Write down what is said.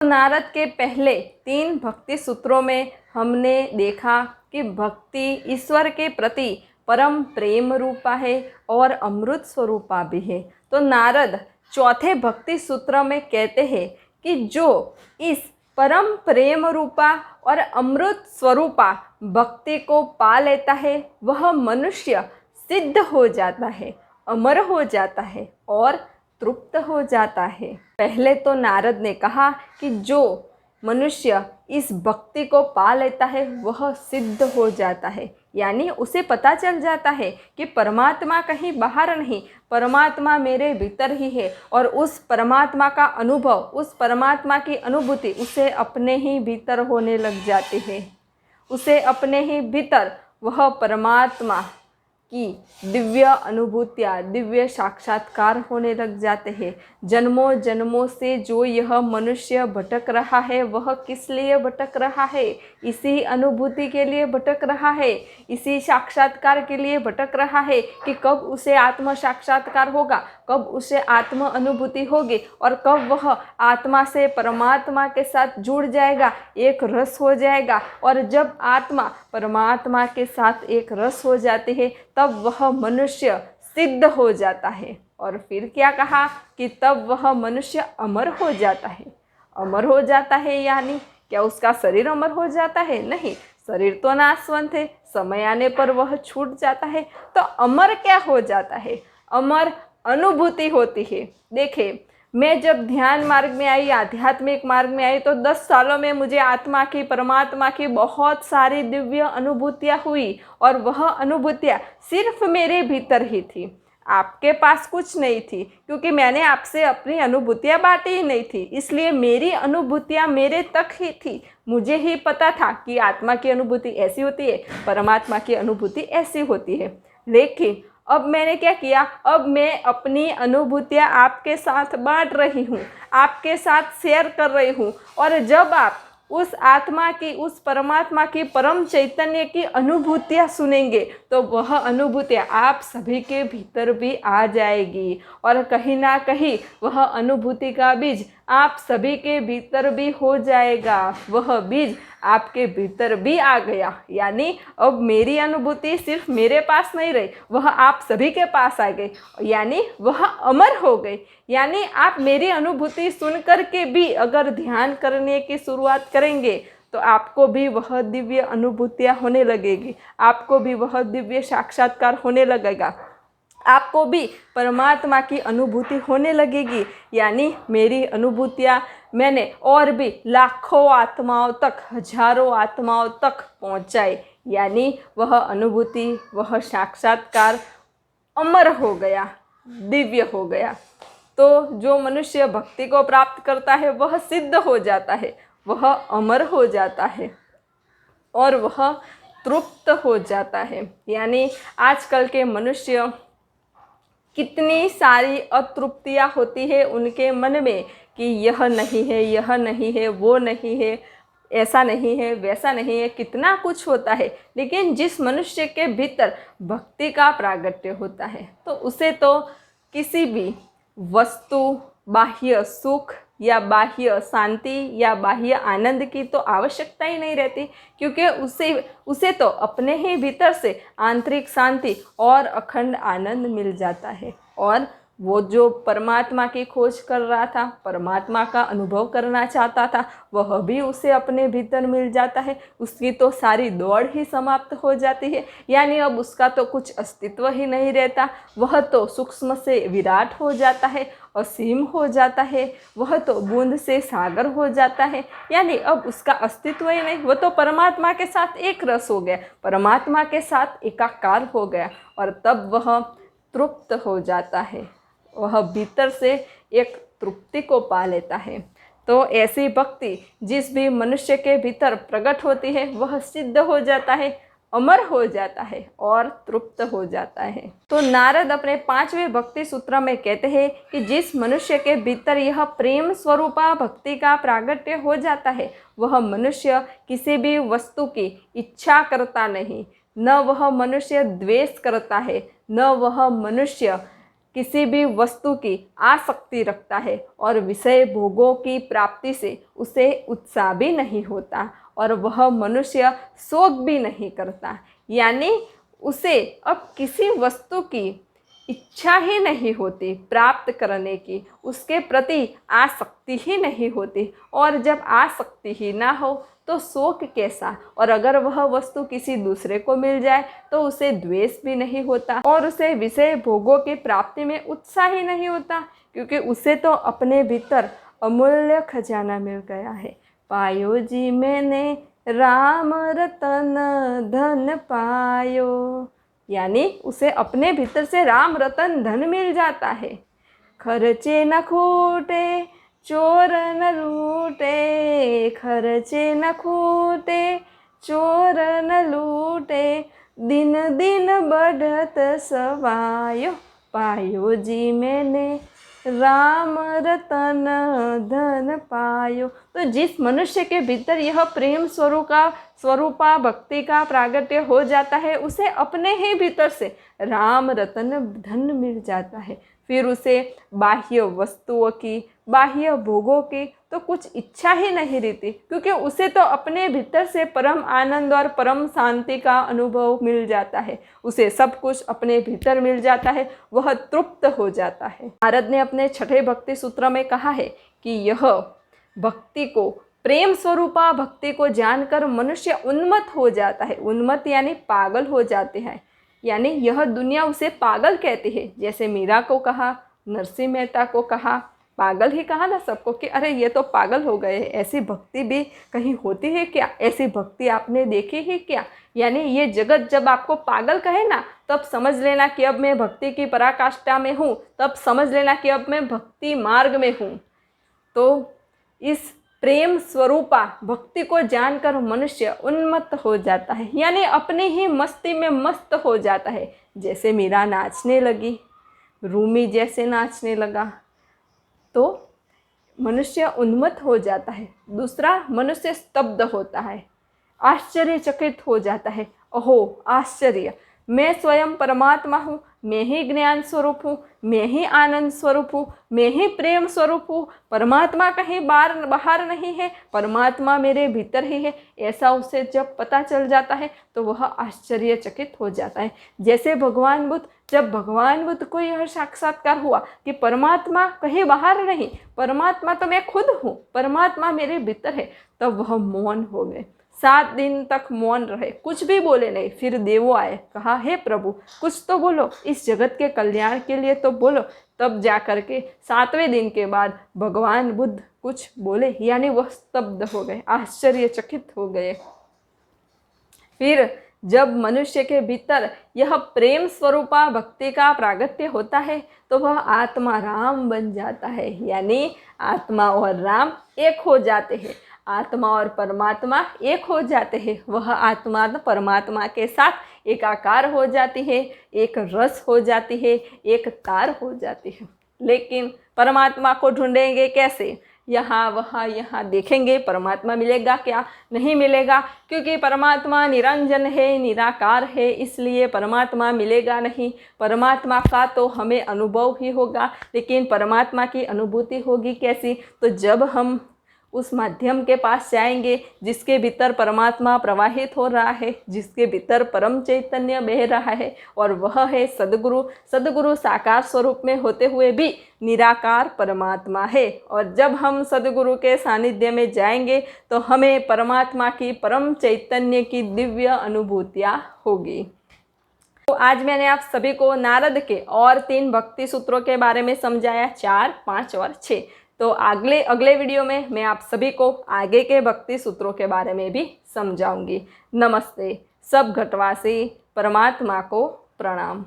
नारद के पहले 3 भक्ति सूत्रों में हमने देखा कि भक्ति ईश्वर के प्रति परम प्रेम रूपा है और अमृत स्वरूपा भी है। तो नारद चौथे भक्ति सूत्र में कहते हैं कि जो इस परम प्रेम रूपा और अमृत स्वरूपा भक्ति को पा लेता है वह मनुष्य सिद्ध हो जाता है, अमर हो जाता है और तृप्त हो जाता है। पहले तो नारद ने कहा कि जो मनुष्य इस भक्ति को पा लेता है वह सिद्ध हो जाता है, यानी उसे पता चल जाता है कि परमात्मा कहीं बाहर नहीं, परमात्मा मेरे भीतर ही है और उस परमात्मा का अनुभव, उस परमात्मा की अनुभूति उसे अपने ही भीतर होने लग जाती है। उसे अपने ही भीतर वह परमात्मा की दिव्य अनुभूतियाँ, दिव्य साक्षात्कार होने लग जाते हैं। जन्मों जन्मों से जो यह मनुष्य भटक रहा है वह किस लिए भटक रहा है? इसी अनुभूति के लिए भटक रहा है, इसी साक्षात्कार के लिए भटक रहा है कि कब उसे आत्म साक्षात्कार होगा, कब उसे आत्म अनुभूति होगी और कब वह आत्मा से परमात्मा के साथ जुड़ जाएगा, एक रस हो जाएगा। और जब आत्मा परमात्मा के साथ एक रस हो जाती है तब वह मनुष्य सिद्ध हो जाता है। और फिर क्या कहा कि तब वह मनुष्य अमर हो जाता है। अमर हो जाता है यानी क्या उसका शरीर अमर हो जाता है? नहीं, शरीर तो नाशवंत है, समय आने पर वह छूट जाता है। तो अमर क्या हो जाता है? अमर अनुभूति होती है। देखिए, मैं जब ध्यान मार्ग में आई, आध्यात्मिक मार्ग में आई तो 10 सालों में मुझे आत्मा की, परमात्मा की बहुत सारी दिव्य अनुभूतियाँ हुई और वह अनुभूतियाँ सिर्फ मेरे भीतर ही थी, आपके पास कुछ नहीं थी, क्योंकि मैंने आपसे अपनी अनुभूतियाँ बांटी ही नहीं थी। इसलिए मेरी अनुभूतियाँ मेरे तक ही थी। मुझे ही पता था कि आत्मा की अनुभूति ऐसी होती है, परमात्मा की अनुभूति ऐसी होती है। लेकिन अब मैंने क्या किया? अब मैं अपनी अनुभूतियाँ आपके साथ बांट रही हूँ, आपके साथ शेयर कर रही हूँ। और जब आप उस आत्मा की, उस परमात्मा की, परम चैतन्य की अनुभूतियाँ सुनेंगे तो वह अनुभूतियाँ आप सभी के भीतर भी आ जाएगी और कहीं ना कहीं वह अनुभूति का बीज आप सभी के भीतर भी हो जाएगा। वह बीज आपके भीतर भी आ गया, यानी अब मेरी अनुभूति सिर्फ मेरे पास नहीं रही, वह आप सभी के पास आ गई, यानी वह अमर हो गई। यानी आप मेरी अनुभूति सुन कर के भी अगर ध्यान करने की शुरुआत करेंगे तो आपको भी वह दिव्य अनुभूतियाँ होने लगेगी, आपको भी वह दिव्य साक्षात्कार होने लगेगा, आपको भी परमात्मा की अनुभूति होने लगेगी। यानी मेरी अनुभूतियाँ मैंने और भी लाखों आत्माओं तक, हजारों आत्माओं तक पहुँचाई, यानी वह अनुभूति, वह साक्षात्कार अमर हो गया, दिव्य हो गया। तो जो मनुष्य भक्ति को प्राप्त करता है वह सिद्ध हो जाता है, वह अमर हो जाता है और वह तृप्त हो जाता है। यानी आजकल के मनुष्य कितनी सारी अतृप्तियाँ होती है उनके मन में कि यह नहीं है, यह नहीं है, वो नहीं है, ऐसा नहीं है, वैसा नहीं है, कितना कुछ होता है। लेकिन जिस मनुष्य के भीतर भक्ति का प्रागट्य होता है तो उसे तो किसी भी वस्तु, बाह्य सुख या बाह्य शांति या बाह्य आनंद की तो आवश्यकता ही नहीं रहती, क्योंकि उसे तो अपने ही भीतर से आंतरिक शांति और अखंड आनंद मिल जाता है। और वो जो परमात्मा की खोज कर रहा था, परमात्मा का अनुभव करना चाहता था, वह भी उसे अपने भीतर मिल जाता है। उसकी तो सारी दौड़ ही समाप्त हो जाती है, यानी अब उसका तो कुछ अस्तित्व ही नहीं रहता। वह तो सूक्ष्म से विराट हो जाता है, असीम हो जाता है, वह तो बूंद से सागर हो जाता है, यानी अब उसका अस्तित्व ही नहीं। वह तो परमात्मा के साथ एक रस हो गया, परमात्मा के साथ एकाकार हो गया और तब वह तृप्त हो जाता है, वह भीतर से एक तृप्ति को पा लेता है। तो ऐसी भक्ति जिस भी मनुष्य के भीतर प्रकट होती है वह सिद्ध हो जाता है, अमर हो जाता है और तृप्त हो जाता है। तो नारद अपने 5वें भक्ति सूत्र में कहते हैं कि जिस मनुष्य के भीतर यह प्रेम स्वरूपा भक्ति का प्रागट्य हो जाता है वह मनुष्य किसी भी वस्तु की इच्छा करता नहीं, न वह मनुष्य द्वेष करता है, न वह मनुष्य किसी भी वस्तु की आसक्ति रखता है और विषय भोगों की प्राप्ति से उसे उत्साह भी नहीं होता और वह मनुष्य शोक भी नहीं करता। यानी उसे अब किसी वस्तु की इच्छा ही नहीं होती प्राप्त करने की, उसके प्रति आसक्ति ही नहीं होती। और जब आसक्ति ही ना हो तो शोक कैसा। और अगर वह वस्तु किसी दूसरे को मिल जाए तो उसे द्वेष भी नहीं होता और उसे विषय भोगों की प्राप्ति में उत्साह ही नहीं होता, क्योंकि उसे तो अपने भीतर अमूल्य खजाना मिल गया है। पायो जी मैंने राम रतन धन पायो, यानी उसे अपने भीतर से राम रतन धन मिल जाता है। खर्चे न खूटे चोर न लूटे, खर्चे न खूटे चोर न लूटे, दिन दिन बढ़त सवायो, पायो जी मैंने राम रतन धन पायो। तो जिस मनुष्य के भीतर यह प्रेम स्वरूपा भक्ति का प्रागट्य हो जाता है, उसे अपने ही भीतर से राम रतन धन मिल जाता है। फिर उसे बाह्य वस्तुओं की, बाह्य भोगों की तो कुछ इच्छा ही नहीं रहती, क्योंकि उसे तो अपने भीतर से परम आनंद और परम शांति का अनुभव मिल जाता है। उसे सब कुछ अपने भीतर मिल जाता है, वह तृप्त हो जाता है। नारद ने अपने छठे भक्ति सूत्र में कहा है कि यह भक्ति को, प्रेम स्वरूपा भक्ति को जानकर मनुष्य उन्मत्त हो जाता है। उन्मत्त यानी पागल हो जाते हैं, यानी यह दुनिया उसे पागल कहती है। जैसे मीरा को कहा, नरसिंह मेहता को कहा, पागल ही कहा ना सबको कि अरे ये तो पागल हो गए। ऐसी भक्ति भी कहीं होती है क्या? ऐसी भक्ति आपने देखी है क्या? यानी ये जगत जब आपको पागल कहे ना, तब समझ लेना कि अब मैं भक्ति की पराकाष्ठा में हूँ, तब समझ लेना कि अब मैं भक्ति मार्ग में हूँ। तो इस प्रेम स्वरूपा भक्ति को जानकर मनुष्य उन्मत्त हो जाता है, यानी अपनी ही मस्ती में मस्त हो जाता है। जैसे मीरा नाचने लगी, रूमी जैसे नाचने लगा, तो मनुष्य उन्मत्त हो जाता है। दूसरा, मनुष्य स्तब्ध होता है, आश्चर्यचकित हो जाता है। ओहो आश्चर्य, मैं स्वयं परमात्मा हूँ, मैं ही ज्ञान स्वरूप हूँ, मैं ही आनंद स्वरूप हूँ, मैं ही प्रेम स्वरूप हूँ। परमात्मा कहीं बाहर नहीं है, परमात्मा मेरे भीतर ही है। ऐसा उसे जब पता चल जाता है तो वह आश्चर्यचकित हो जाता है। जैसे भगवान बुद्ध, जब भगवान बुद्ध को यह साक्षात्कार हुआ कि परमात्मा कहीं बाहर नहीं, परमात्मा तो मैं खुद हूँ, परमात्मा मेरे भीतर है, तब वह मौन हो गए। 7 दिन तक मौन रहे, कुछ भी बोले नहीं। फिर देवों आए, कहा हे प्रभु कुछ तो बोलो, इस जगत के कल्याण के लिए तो बोलो। तब जा कर के 7वें दिन के बाद भगवान बुद्ध कुछ बोले, यानी वह स्तब्ध हो गए, आश्चर्यचकित हो गए। फिर जब मनुष्य के भीतर यह प्रेम स्वरूपा भक्ति का प्रागट्य होता है तो वह आत्मा राम बन जाता है, यानी आत्मा और राम एक हो जाते हैं, आत्मा और परमात्मा एक हो जाते हैं। वह आत्मा परमात्मा के साथ एकाकार हो जाती है, एक रस हो जाती है, एक तार हो जाती है। लेकिन परमात्मा को ढूंढेंगे कैसे? यहाँ वहाँ यहाँ देखेंगे, परमात्मा मिलेगा क्या? नहीं मिलेगा, क्योंकि परमात्मा निरंजन है, निराकार है, इसलिए परमात्मा मिलेगा नहीं। परमात्मा का तो हमें अनुभव ही होगा, लेकिन परमात्मा की अनुभूति होगी कैसी? तो जब हम उस माध्यम के पास जाएंगे जिसके भीतर परमात्मा प्रवाहित हो रहा है, जिसके भीतर परम चैतन्य बह रहा है, और वह है सद्गुरु। सद्गुरु साकार स्वरूप में होते हुए भी निराकार परमात्मा है। और जब हम सद्गुरु के सानिध्य में जाएंगे तो हमें परमात्मा की परम चैतन्य की दिव्य अनुभूतियाँ होगी। तो आज मैंने आप सभी को नारद के और 3 भक्ति सूत्रों के बारे में समझाया, 4, 5 और 6। तो अगले वीडियो में मैं आप सभी को आगे के भक्ति सूत्रों के बारे में भी समझाऊंगी। नमस्ते। सब घटवासी परमात्मा को प्रणाम।